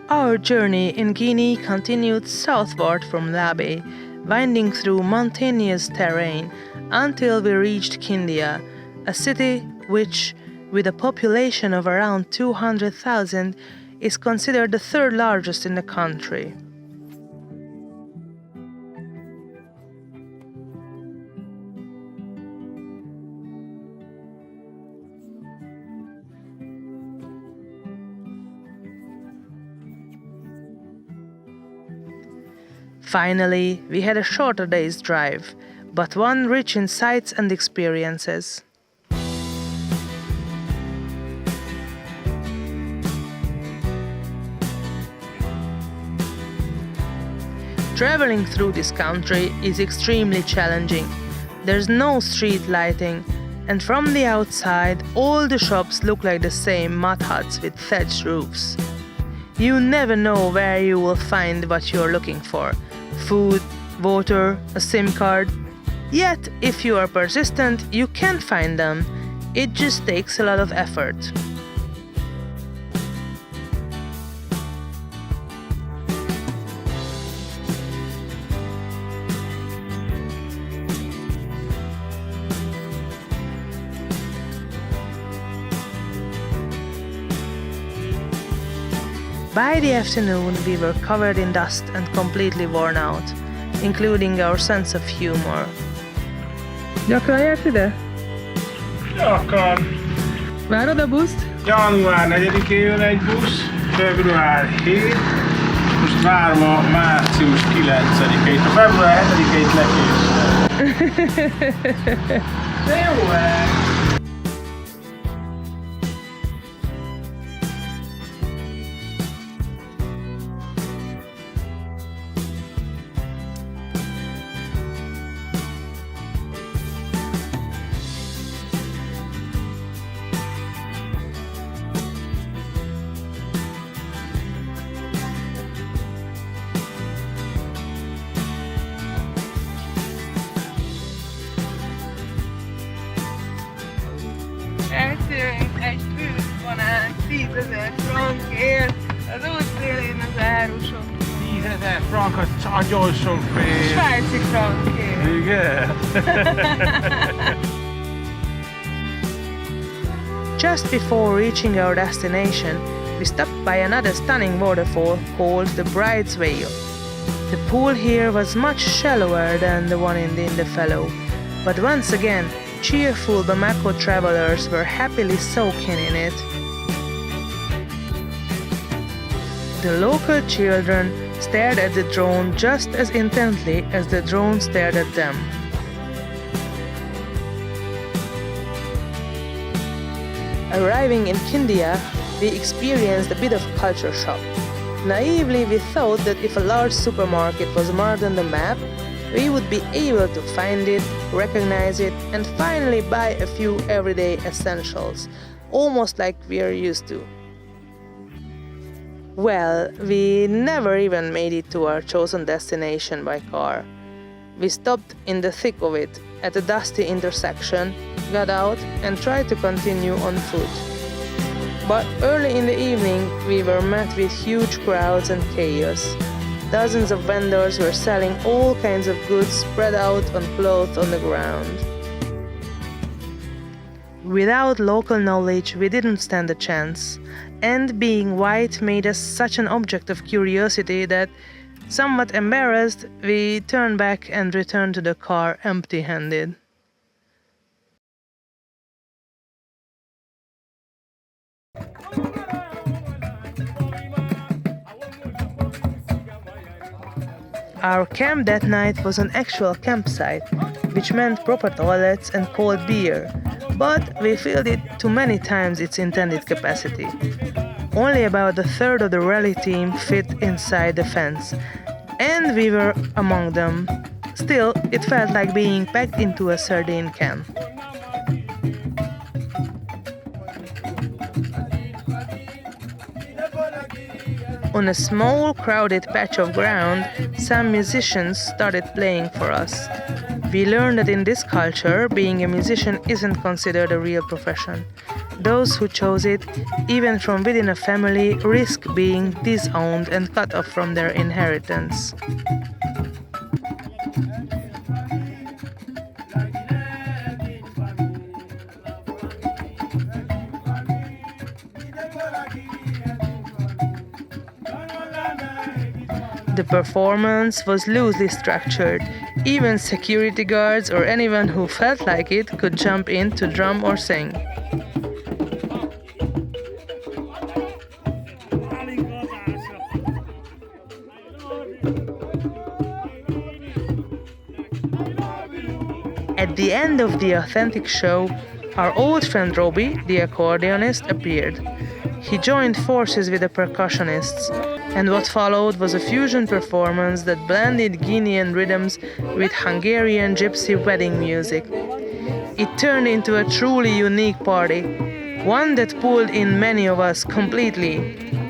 Our journey in Guinea continued southward from Labe, winding through mountainous terrain until we reached Kindia, a city which, with a population of around 200,000, is considered the third largest in the country. Finally, we had a shorter day's drive, but one rich in sights and experiences. Traveling through this country is extremely challenging. There's no street lighting, and from the outside, all the shops look like the same mud huts with thatched roofs. You never know where you will find what you're looking for: food, water, a SIM card. Yet, if you are persistent, you can find them. It just takes a lot of effort. By the afternoon, we were covered in dust and completely worn out, including our sense of humor. Gyakran jársz ide? Gyakran. Várod a buszt? Január 4-én jön egy busz, február 7, most várom a március 9-ét, a február 7-ét lekészítem. De jó ez! Eltérünk egy főzbanát 10 000 frankért, az útszélén az árusok. 10 000 frank, az nagyon sok pénz. Svájci frankért. Igen. Just before reaching our destination, we stopped by another stunning waterfall called the Bride's Veil. The pool here was much shallower than the one in the Fellow, but once again, cheerful Bamako travelers were happily soaking in it. The local children stared at the drone just as intently as the drone stared at them. Arriving in Kindia, we experienced a bit of culture shock. Naively, we thought that if a large supermarket was marked on the map, we would be able to find it, recognize it, and finally buy a few everyday essentials, almost like we are used to. Well, we never even made it to our chosen destination by car. We stopped in the thick of it, at a dusty intersection, got out, and tried to continue on foot. But early in the evening, we were met with huge crowds and chaos. Dozens of vendors were selling all kinds of goods spread out on cloth on the ground. Without local knowledge, we didn't stand a chance, and being white made us such an object of curiosity that, somewhat embarrassed, we turned back and returned to the car empty-handed. Our camp that night was an actual campsite, which meant proper toilets and cold beer, but we filled it to many times its intended capacity. Only about a third of the rally team fit inside the fence, and we were among them. Still, it felt like being packed into a sardine can. On a small, crowded patch of ground, some musicians started playing for us. We learned that in this culture, being a musician isn't considered a real profession. Those who chose it, even from within a family, risk being disowned and cut off from their inheritance. The performance was loosely structured. Even security guards or anyone who felt like it could jump in to drum or sing. At the end of the authentic show, our old friend Robbie, the accordionist, appeared. He joined forces with the percussionists, and what followed was a fusion performance that blended Guinean rhythms with Hungarian gypsy wedding music. It turned into a truly unique party, one that pulled in many of us completely.